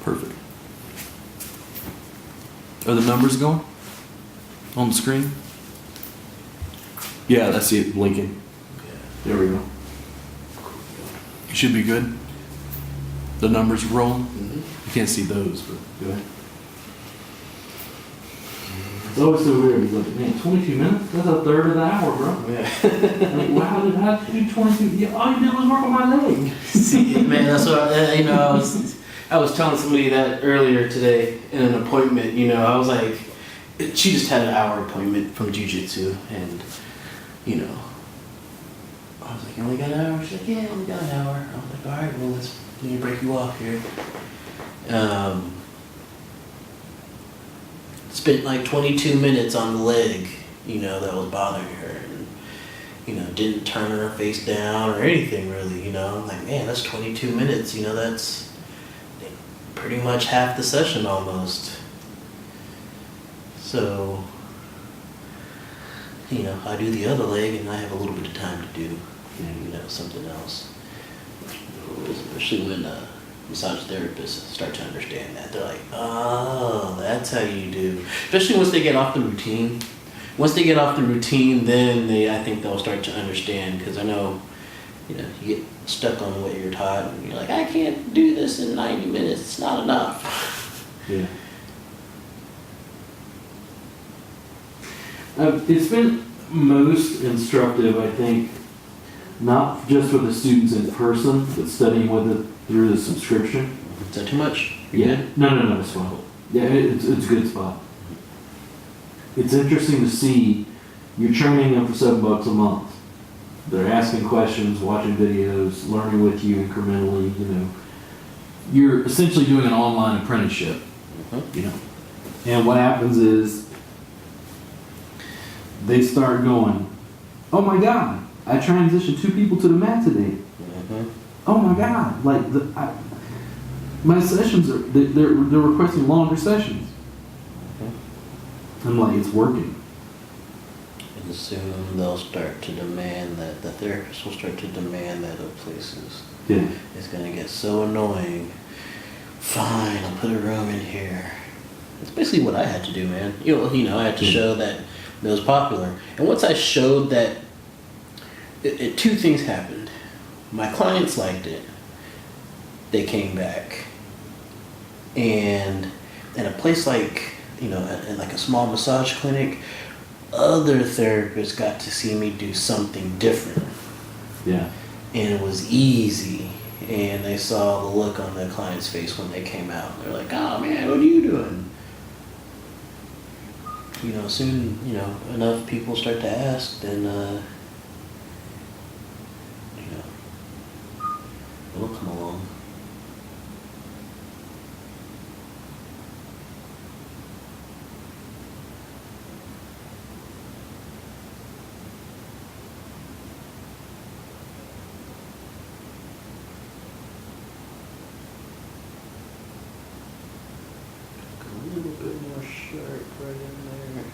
Perfect. Are the numbers going on the screen? Yeah, that's it, blinking. There we go. You should be good. The numbers rolling. Mm-hmm. You can't see those, but go ahead. It's always so weird. He's like, man, 22 minutes? That's a third of the hour, bro. Yeah. Like, wow, how did you do 22? Yeah, all you did was work on my leg. See, man, that's what I was telling somebody that earlier today in an appointment. I was like, she just had an hour appointment from jiu-jitsu, and I was like, you only got an hour? She's like, yeah, I only got an hour. I was like, all right, well, let me break you off here. Spent like 22 minutes on the leg, that was bothering her. And, didn't turn her face down or anything really, I'm like, man, that's 22 minutes, that's pretty much half the session almost. So, I do the other leg and I have a little bit of time to do, something else. Especially when massage therapists start to understand that. They're like, oh, that's how you do. Especially once they get off the routine. Once they get off the routine, then I think they'll start to understand, because I know, you get stuck on what you're taught and you're like, I can't do this in 90 minutes. It's not enough. Yeah. It's been most instructive, I think, not just with the students in person, but studying with it through the subscription. Is that too much? Yeah. No, it's fine. Yeah, it's a good spot. It's interesting to see you're training them for $7 a month. They're asking questions, watching videos, learning with you incrementally. You're essentially doing an online apprenticeship. And what happens is they start going, oh my God, I transitioned 2 people to the mat today. Oh my God, like my sessions they're requesting longer sessions. I'm like, it's working. And soon they'll start to demand that, the therapist will start to demand that of places. Yeah. It's going to get so annoying. Fine, I'll put a room in here. It's basically what I had to do, man. I had to show that it was popular. And once I showed that, 2 things happened. My clients liked it. They came back. And in a place like, in like a small massage clinic, other therapists got to see me do something different. Yeah. And it was easy. And they saw the look on the client's face when they came out. They're like, oh man, what are you doing? Soon, enough people start to ask, then, it'll come along. A little bit more sharp right in there.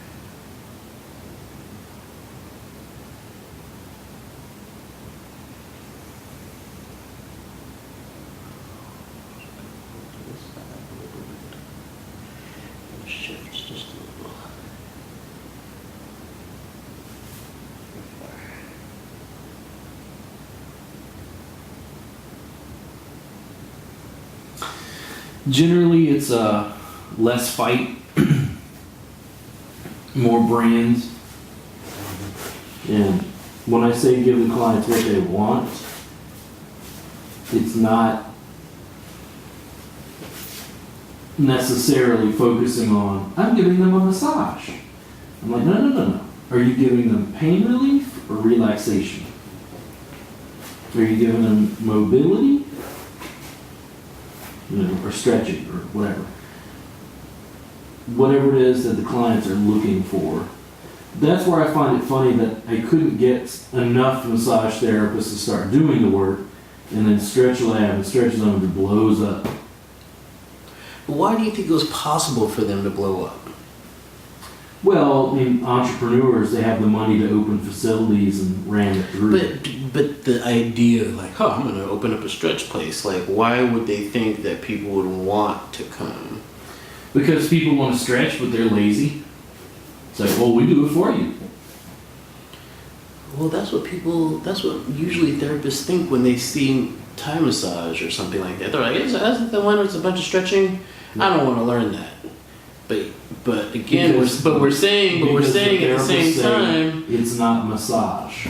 Shift just a little. generally, it's less fight, more brands. And when I say give the clients what they want, it's not necessarily focusing on, I'm giving them a massage. I'm like, no. Are you giving them pain relief or relaxation? Are you giving them mobility? Or stretching or whatever. Whatever it is that the clients are looking for. That's where I find it funny that I couldn't get enough massage therapists to start doing the work, and then Stretch Lab and Stretch Zone just blows up. Why do you think it was possible for them to blow up? Well, I mean, entrepreneurs, they have the money to open facilities and ram it through. But But the idea, like, I'm going to open up a stretch place. Like, why would they think that people would want to come? Because people want to stretch, but they're lazy. It's like, well, we do it for you. Well, that's what usually therapists think when they see Thai massage or something like that. They're like, isn't the one with a bunch of stretching? I don't want to learn that. But again, we're saying at the same time, it's not massage.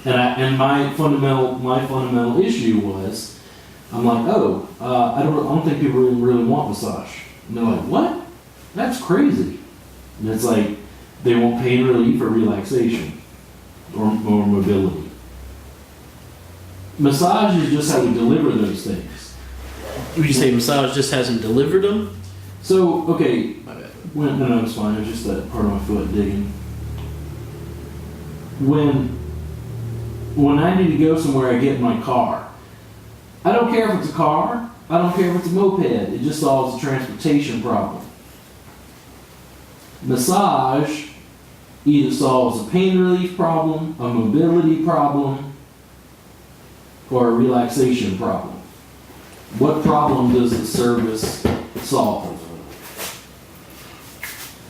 And my fundamental issue was, I'm like, I don't think people really want massage. And they're like, what? That's crazy. And it's like, they want pain relief or relaxation or mobility. Massage is just how we deliver those things. Would you say massage just hasn't delivered them? So, okay, My bad. no, it's fine. It's just that part of my foot digging. When I need to go somewhere, I get in my car. I don't care if it's a car. I don't care if it's a moped. It just solves a transportation problem. Massage either solves a pain relief problem, a mobility problem, or a relaxation problem. What problem does the service solve?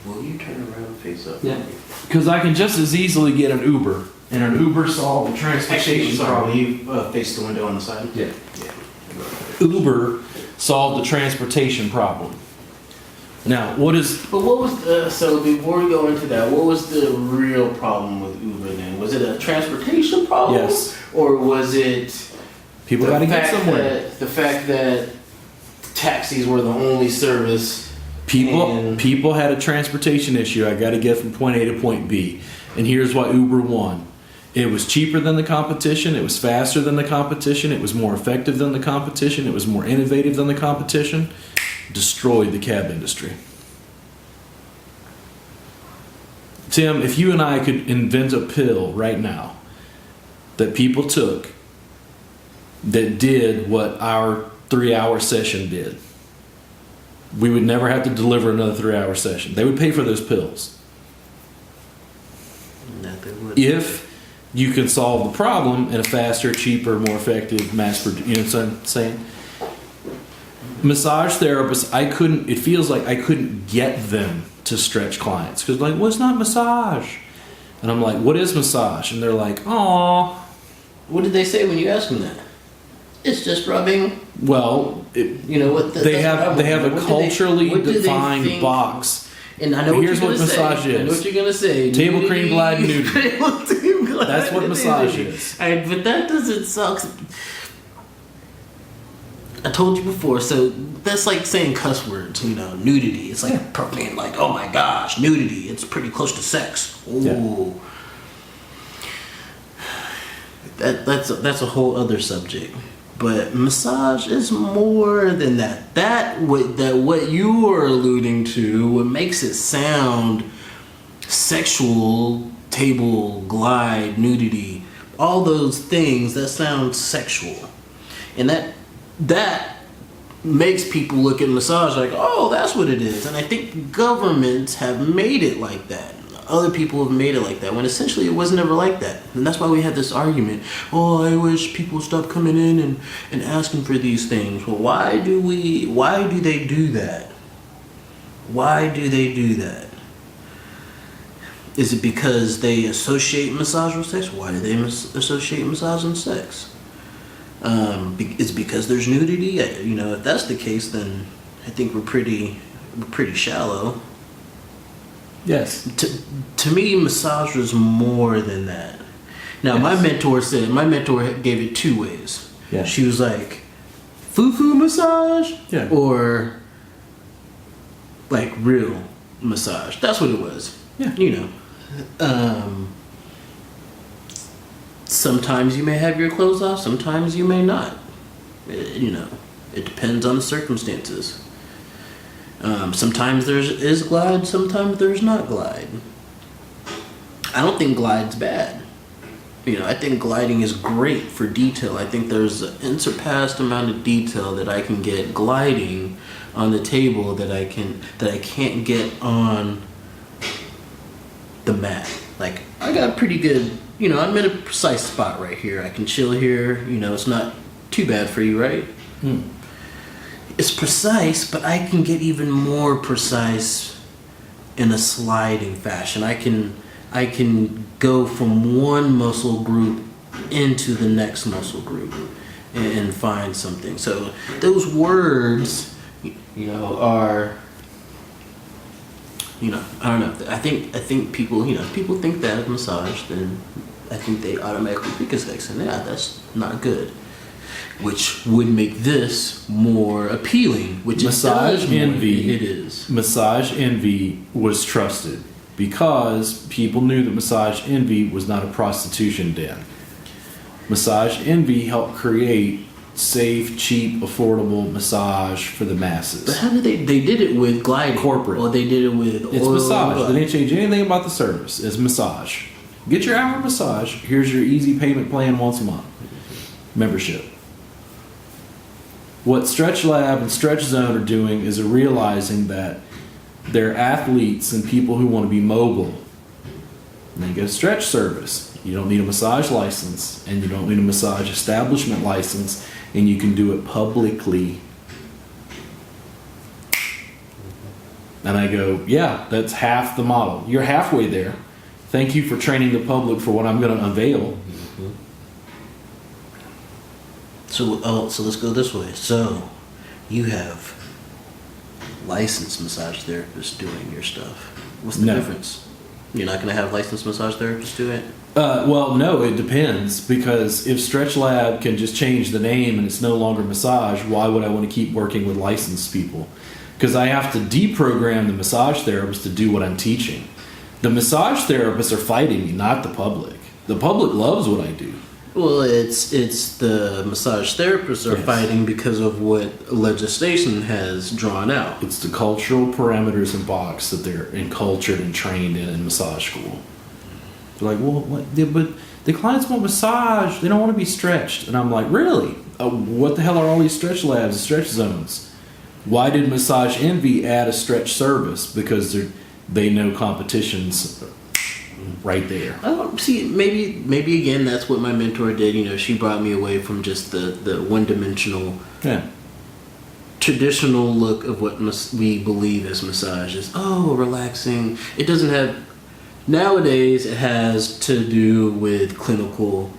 Will you turn around face up? Yeah. Because I can just as easily get an Uber, and an Uber solve the transportation problem. Will you face the window on the side? Yeah. Uber solved the transportation problem. Now, what is... But what was so before we go into that, what was the real problem with Uber then? Was it a transportation problem? Yes. Or was it People got to get somewhere. the fact that taxis were the only service? People had a transportation issue. I got to get from point A to point B. And here's why Uber won. It was cheaper than the competition. It was faster than the competition. It was more effective than the competition. It was more innovative than the competition. Destroyed the cab industry. Tim, if you and I could invent a pill right now that people took that did what our 3-hour session did, we would never have to deliver another 3-hour session. They would pay for those pills. No, they wouldn't. If you can solve the problem in a faster, cheaper, more effective you know what I'm saying? Massage therapists, it feels like I couldn't get them to stretch clients. Because like, well, it's not massage. And I'm like, what is massage? And they're like, aw. What did they say when you asked them that? It's just rubbing. Well, they have a culturally defined box. And I know what here's you're what gonna massage say. is. I know what you're gonna say. Table cream glide nudity. That's That's what massage is. But that doesn't suck. I told you before, so that's like saying cuss words, nudity. It's like profane, like, oh my gosh, nudity. It's pretty close to sex. Ooh. Yeah. That's a whole other subject. But massage is more than that. What you are alluding to, what makes it sound sexual, table, glide, nudity, all those things that sound sexual. And that makes people look at massage like, oh, that's what it is. And I think governments have made it like that. Other people have made it like that, when essentially it was never like that. And that's why we had this argument. Oh, I wish people would stop coming in and asking for these things. Well, why do they do that? Why do they do that? Is it because they associate massage with sex? Why do they associate massage and sex? It's because there's nudity. If that's the case, then I think we're pretty shallow. Yes. To me, massage was more than that. Now, my mentor gave it 2 ways. Yeah. She was like, foo-foo massage? Yeah. Or like real massage. That's what it was. Yeah. Sometimes you may have your clothes off, sometimes you may not. It depends on the circumstances. Sometimes there is glide, sometimes there's not glide. I don't think glide's bad. I think gliding is great for detail. I think there's an unsurpassed amount of detail that I can get gliding on the table that I can't get on the mat. like I got a pretty good, I'm in a precise spot right here. I can chill here. It's not too bad for you, right? It's precise, but I can get even more precise in a sliding fashion. I can go from one muscle group into the next muscle group and find something. So those words, are, I don't know. I think people, people think that of massage, then I think they automatically think it's sex, and that's not good. Which would make this more appealing. Which Massage envy. It is. Massage envy was trusted because people knew that massage envy was not a prostitution den. Massage envy helped create safe, cheap, affordable massage for the masses. But how did they did it with gliding? Corporate. Or they did it with It's oil. massage. They didn't change anything about the service. It's massage. Get your hour massage. Here's your easy payment plan once a month. Membership. What Stretch Lab and Stretch Zone are doing is realizing that they're athletes and people who want to be mobile. And they get a stretch service. You don't need a massage license, and you don't need a massage establishment license, and you can do it publicly. And I go, yeah, that's half the model. You're halfway there. Thank you for training the public for what I'm going to unveil. So let's go this way. So you have licensed massage therapists doing your stuff. What's the difference? You're not going to have licensed massage therapists do it? Well, no, it depends, because if Stretch Lab can just change the name and it's no longer massage, why would I want to keep working with licensed people? Because I have to deprogram the massage therapist to do what I'm teaching. The massage therapists are fighting me, not the public. The public loves what I do. Well, it's the massage therapists are fighting because of what legislation has drawn out. It's the cultural parameters and box that they're encultured and trained in massage school. They're like, well, but the clients want massage. They don't want to be stretched. And I'm like, really? What the hell are all these stretch labs and stretch zones? Why did Massage Envy add a stretch service? Because they know competition's right there. Oh, see, maybe again, that's what my mentor did. She brought me away from just the one-dimensional, traditional look of what we believe as massage is. Oh, relaxing. It doesn't have. Nowadays, it has to do with clinical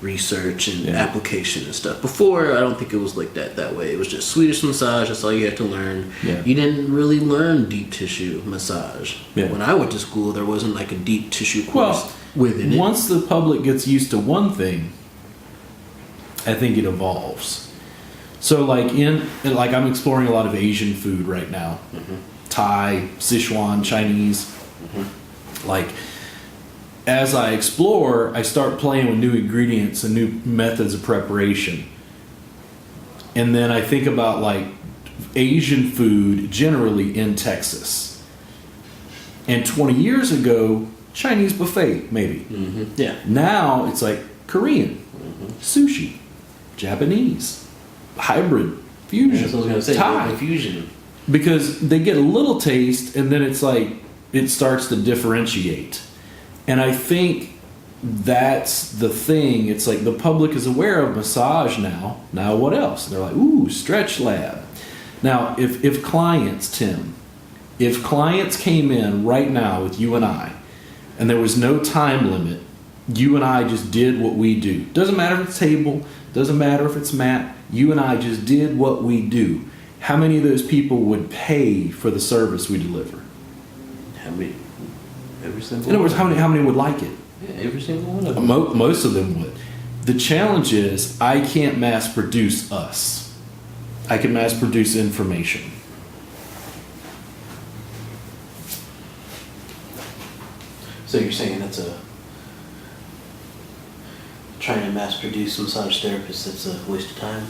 research and application and stuff. Before, I don't think it was like that way. It was just Swedish massage. That's all you had to learn. Yeah. You didn't really learn deep tissue massage. Yeah. When I went to school, there wasn't like a deep tissue course within it. Once the public gets used to one thing, I think it evolves. So like I'm exploring a lot of Asian food right now. Mm-hmm. Thai, Sichuan, Chinese. Mm-hmm. Like, as I explore, I start playing with new ingredients and new methods of preparation. And then I think about like Asian food generally in Texas. And 20 years ago, Chinese buffet, maybe. Mm-hmm. Yeah. Now it's like Korean, sushi, Japanese, hybrid, fusion, That's what I was going to say. Thai. Fusion. Because they get a little taste and then it's like it starts to differentiate. And I think that's the thing. It's like the public is aware of massage now. Now what else? And they're like, ooh, Stretch Lab. Now, if clients, Tim, if clients came in right now with you and I, and there was no time limit, you and I just did what we do. Doesn't matter if it's table, doesn't matter if it's mat, you and I just did what we do. How many of those people would pay for the service we deliver? How many? Every single In other words, one. how many would like it? Yeah, every single one of them. Most of them would. The challenge is I can't mass produce us. I can mass produce information. So you're saying that's trying to mass produce massage therapists, that's a waste of time?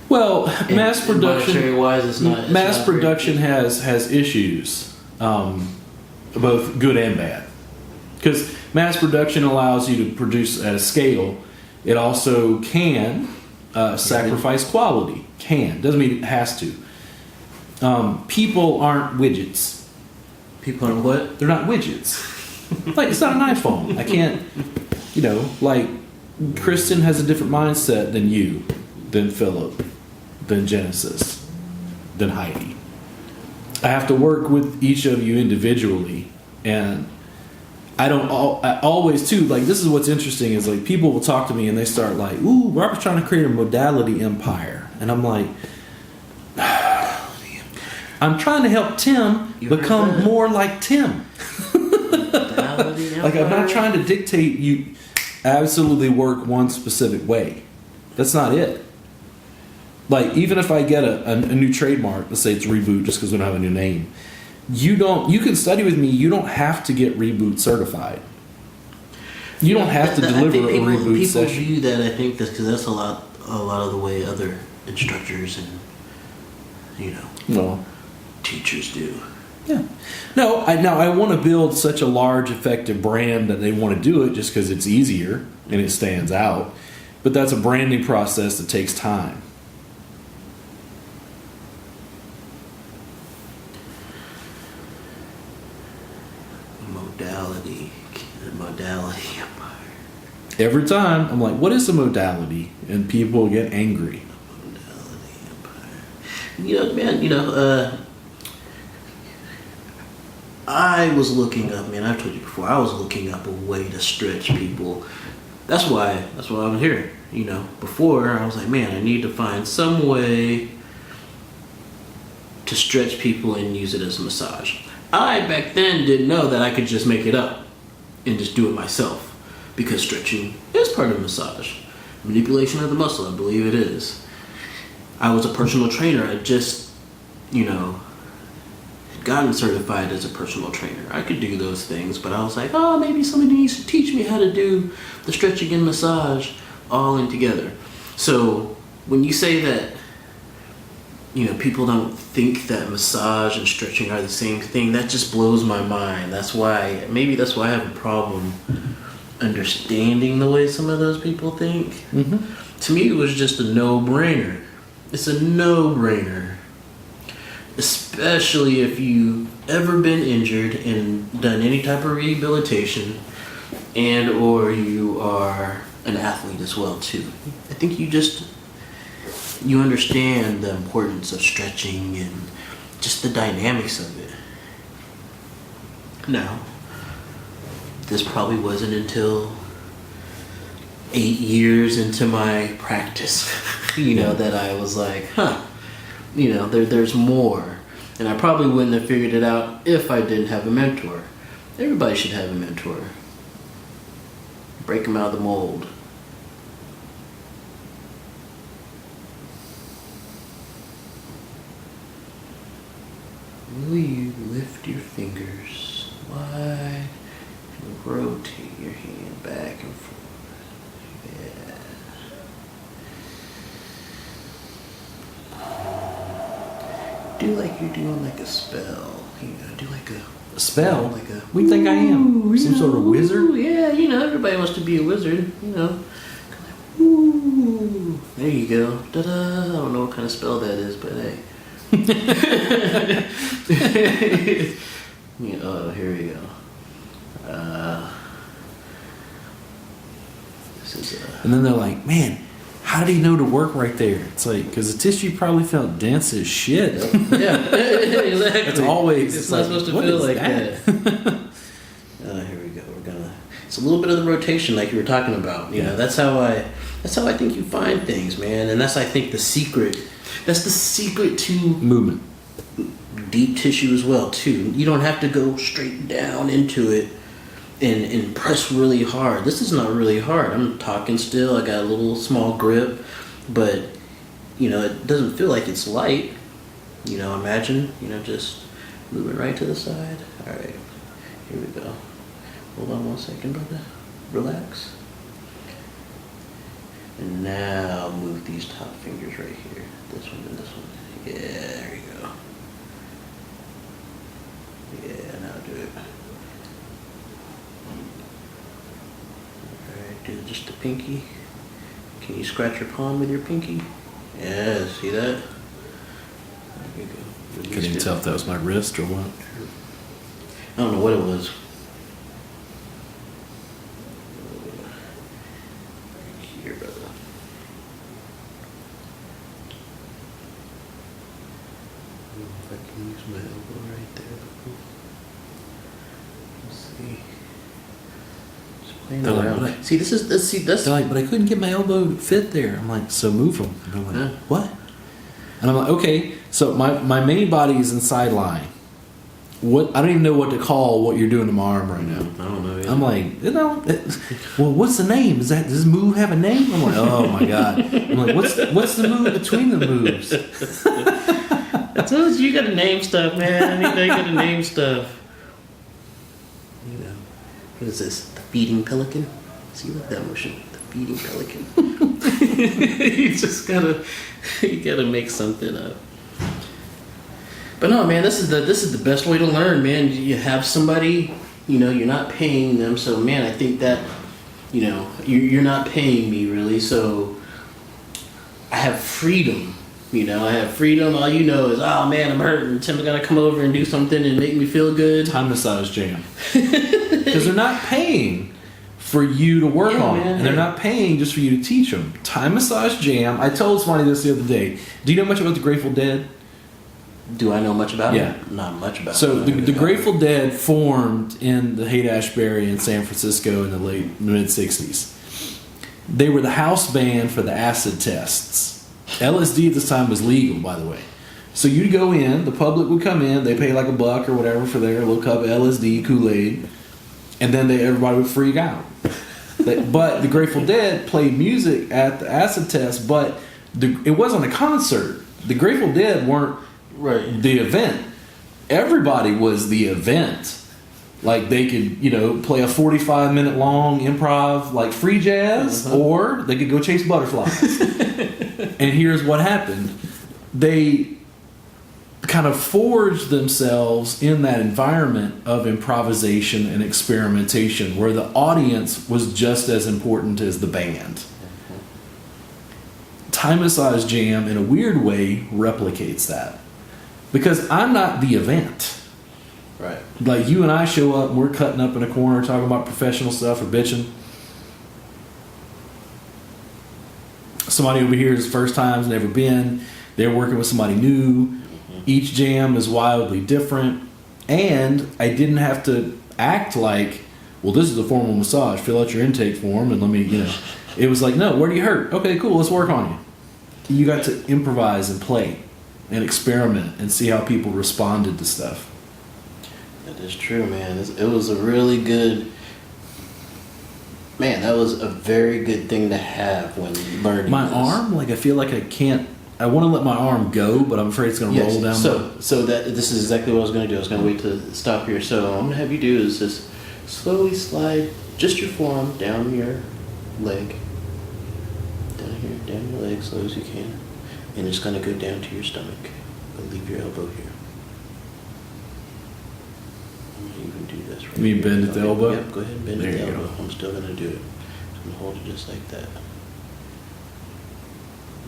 Well, mass production. Monetary-wise, it's not. Mass production has issues, both good and bad. Because mass production allows you to produce at a scale. It also can sacrifice quality. Can. Doesn't mean it has to. People aren't widgets. People are what? They're not widgets. Like, it's not an iPhone. I can't, like, Kristen has a different mindset than you, than Philip, than Genesis, than Heidi. I have to work with each of you individually, and I always too, like, this is what's interesting is, like, people will talk to me and they start like, ooh, Robert's trying to create a modality empire. And I'm like, I'm trying to help Tim become more like Tim. Like, I'm not trying to dictate you absolutely work one specific way. That's not it. Like, even if I get a new trademark, let's say it's Reboot just because we don't have a new name, you can study with me, you don't have to get Reboot certified. You don't have to deliver a Reboot session. People view that, I think, because that's a lot of the way other instructors and, teachers do. Yeah. No, I want to build such a large, effective brand that they want to do it just because it's easier and it stands out. But that's a branding process that takes time. Modality empire. Every time I'm like, what is a modality? And people get angry. Modality empire. I was looking up, man, I've told you before, I was looking up a way to stretch people. That's why I'm here. Before I was like, man, I need to find some way to stretch people and use it as a massage. I back then didn't know that I could just make it up and just do it myself, because stretching is part of massage. Manipulation of the muscle, I believe it is. I was a personal trainer. I just, had gotten certified as a personal trainer. I could do those things, but I was like, oh, maybe somebody needs to teach me how to do the stretching and massage all in together. So when you say that, people don't think that massage and stretching are the same thing, that just blows my mind. That's why I have a problem understanding the way some of those people think. Mm-hmm. To me, it was just a no-brainer. It's a no-brainer. Especially if you've ever been injured and done any type of rehabilitation, and or you are an athlete as well too. I think you understand the importance of stretching and just the dynamics of it. Now, this probably wasn't until 8 years into my practice, that I was like, there's more. And I probably wouldn't have figured it out if I didn't have a mentor. Everybody should have a mentor. Break them out of the mold. Will you lift your fingers wide and rotate your hand back and forth? Yeah. Do like you're doing like a spell. Do like a spell? What do you think I am? Some sort of wizard? Yeah, everybody wants to be a wizard, Ooh, there you go. Da-da. I don't know what kind of spell that is, but hey. Here we go. And then they're like, man, how did he know to work right there? It's like, because the tissue probably felt dense as shit. Yeah, exactly. It's always. It's not supposed to feel like that. Here we go. It's a little bit of the rotation, like you were talking about. That's how I think you find things, man. And that's, I think, the secret. That's the secret to movement. Deep tissue as well, too. You don't have to go straight down into it and press really hard. This is not really hard. I'm talking still. I got a little small grip, but it doesn't feel like it's light. Imagine, just moving right to the side. All right, here we go. Hold on 1 second, brother. Relax. And now move these top fingers right here. This one and this one. Yeah, there you go. Yeah, now do it. Alright, do just the pinky. Can you scratch your palm with your pinky? Yeah, see that? There you go. Couldn't even tell if that was my wrist or what. I don't know what it was. Here, brother. If I can use my elbow right there. Let's see. Just playing They're like, around. "What?" See, that's They're like, but I couldn't get my elbow to fit there. I'm like, so move them. And they're like, Yeah. what? And I'm like, okay, so my main body is in sideline. What I don't even know what to call what you're doing to my arm right now. I don't know. I'm like, well, what's the name? Does this move have a name? I'm like, oh my god. I'm like, what's the move between the moves? I told you gotta name stuff, man. You gotta name stuff. You know, what is this? The feeding pelican? See, look at that motion. The feeding pelican. You gotta make something up. But no, man, this is the best way to learn, man. You have somebody, you're not paying them, so man, I think that, you're not paying me really, so I have freedom. I have freedom. All you know is, oh man, I'm hurting. Tim's gotta come over and do something and make me feel good. Time massage jam. Because they're not paying for you to work on them, and they're not paying just for you to teach them. Time massage jam. I told somebody this the other day. Do you know much about the Grateful Dead? Do I know much about Yeah. it? Not much about So it. the Grateful Dead formed in the Haight-Ashbury in San Francisco in the mid 60s. They were the house band for the acid tests. LSD at this time was legal, by the way. So you'd go in, the public would come in, they pay like $1 or whatever for their little cup of LSD, Kool-Aid, and then everybody would freak out. But the Grateful Dead played music at the acid test, but it wasn't a concert. The Grateful Dead weren't the event. Everybody was the event. Like they could, play a 45-minute long improv, like free jazz, or they could go chase butterflies. And here's what happened. They kind of forged themselves in that environment of improvisation and experimentation where the audience was just as important as the band. Time Massage Jam, in a weird way, replicates that. Because I'm not the event. Right. Like you and I show up and we're cutting up in a corner talking about professional stuff or bitching. Somebody over here is first time's never been. They're working with somebody new. Each jam is wildly different. And I didn't have to act like, well, this is a formal massage. Fill out your intake form and let me, It was like, no, where do you hurt? Okay, cool, let's work on you. You got to improvise and play and experiment and see how people responded to stuff. That is true, man. It was a really good... Man, that was a very good thing to have when learning My this. arm, I feel like I can't... I want to let my arm go, but I'm afraid it's going to roll down. So this is exactly what I was going to do. I was going to wait to stop here. So what I'm going to have you do is just slowly slide just your forearm down your leg. Down here, down your leg, as slow as you can. And it's going to go down to your stomach. But leave your elbow here. I'm going to even do this right You mean here. bend at the elbow? Yep, go ahead and bend There at the you elbow. go. I'm still going to do it. I'm going to hold it just like that.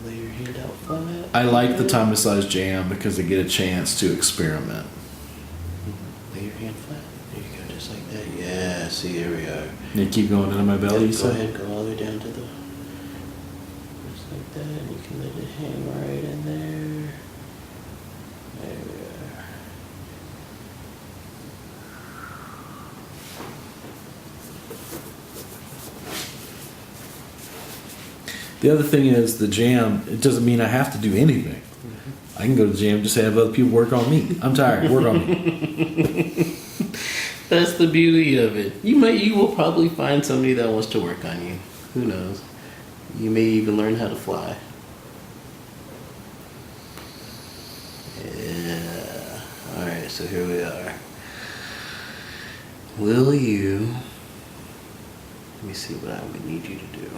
Lay your hand out flat. I like the Time Massage Jam because I get a chance to experiment. Lay your hand flat. There you go, just like that. Yeah, see, there we are. You keep going into my belly, Yep, you go say? ahead, go all the way down to the... Just like that, and you can let it hang right in there. There we are. The other thing is the jam, it doesn't mean I have to do anything. I can go to the jam, just have other people work on me. I'm tired, work on me. That's the beauty of it. You will probably find somebody that wants to work on you. Who knows? You may even learn how to fly. Yeah. Alright, so here we are. Will you... Let me see what I would need you to do.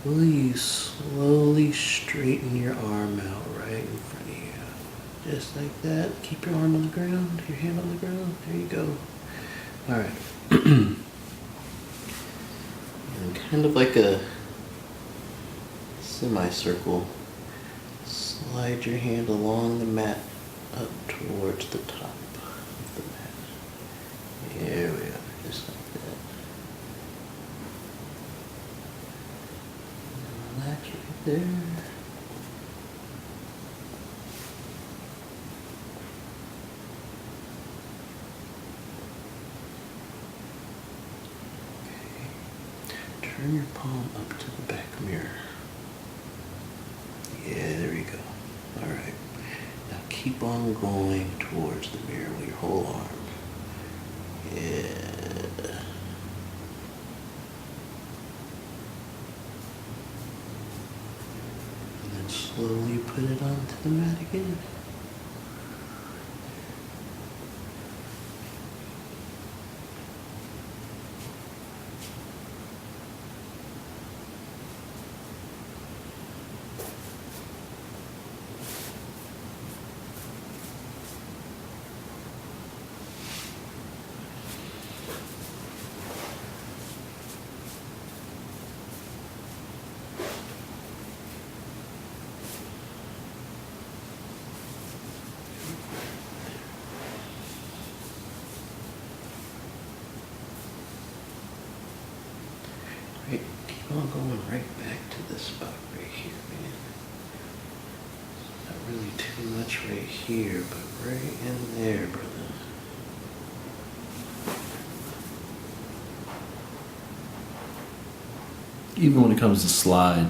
Will you slowly straighten your arm out right in front of you? Just like that. Keep your arm on the ground, your hand on the ground. There you go. Alright. And kind of like a semicircle, slide your hand along the mat up towards the top. Here we go. Just like that. Relax right there. Turn your palm up to the back mirror. Yeah, there you go. Alright. Now keep on going towards the mirror with your whole arm. Yeah. And then slowly put it onto the mat again. Right, keep on going right back to this spot right here, man. Not really too much right here, but right in there, brother. Even when it comes to slide,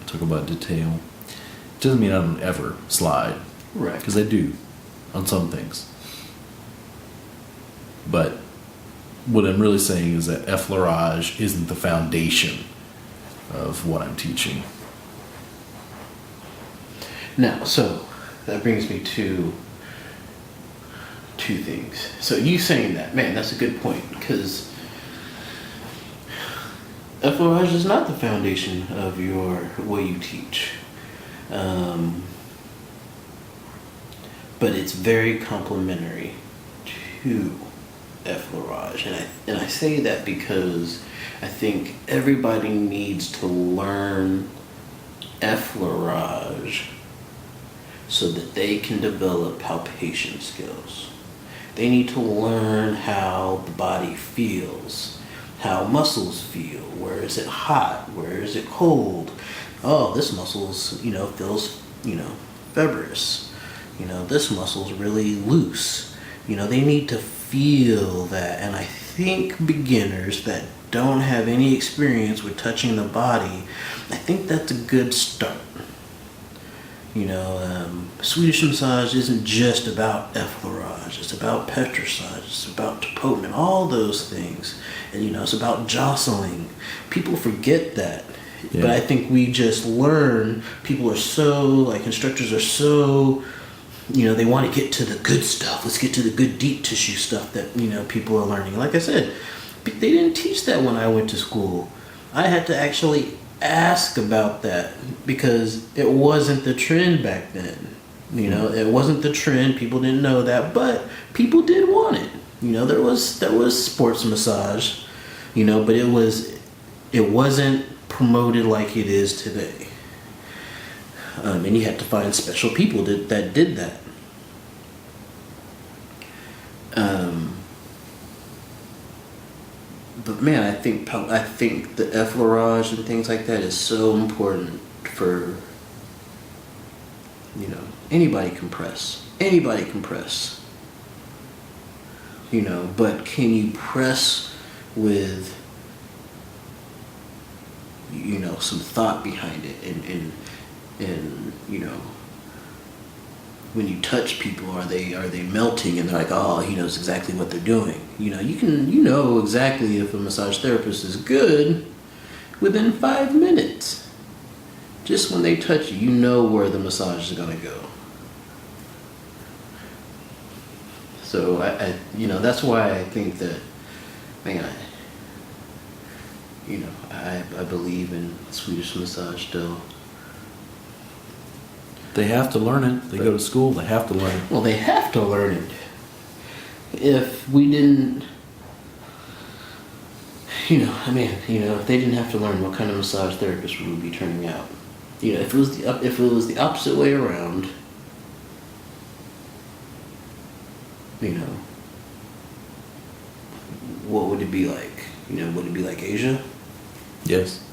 talk about detail. It doesn't mean I don't ever slide, Right. because I do on some things. But what I'm really saying is that effleurage isn't the foundation of what I'm teaching. Now, so that brings me to two things. So you saying that, man, that's a good point, because effleurage is not the foundation of your way you teach. But it's very complementary to effleurage, and I say that because I think everybody needs to learn effleurage so that they can develop palpation skills. They need to learn how the body feels, how muscles feel. Where is it hot? Where is it cold? Oh, this muscle's feels fibrous. This muscle's really loose. They need to feel that, and I think beginners that don't have any experience with touching the body, I think that's a good start. Swedish massage isn't just about effleurage, it's about petrissage, it's about tapotement, all those things. And it's about jostling. People forget that. Yeah. But I think we just learn, people are so, instructors are so, they want to get to the good stuff. Let's get to the good deep tissue stuff that, people are learning. Like I said, they didn't teach that when I went to school. I had to actually ask about that because it wasn't the trend back then. It wasn't the trend. People didn't know that, but people did want it. There was sports massage, but it wasn't promoted like it is today. And you had to find special people that did that. But man, I think the effleurage and things like that is so important for anybody can press. But can you press with some thought behind it, and when you touch people, are they melting, and they're like, oh, he knows exactly what they're doing. You know exactly if a massage therapist is good within 5 minutes. Just when they touch you, you know where the massage is gonna go. So I that's why I think that, man, I believe in Swedish massage still. They have to learn it. They go to school, they have to learn it. Well, they have to learn it. If we didn't, if they didn't have to learn, what kind of massage therapist would we be turning out? If it was the opposite way around, what would it be like? You know, would it be like Asia? Yes.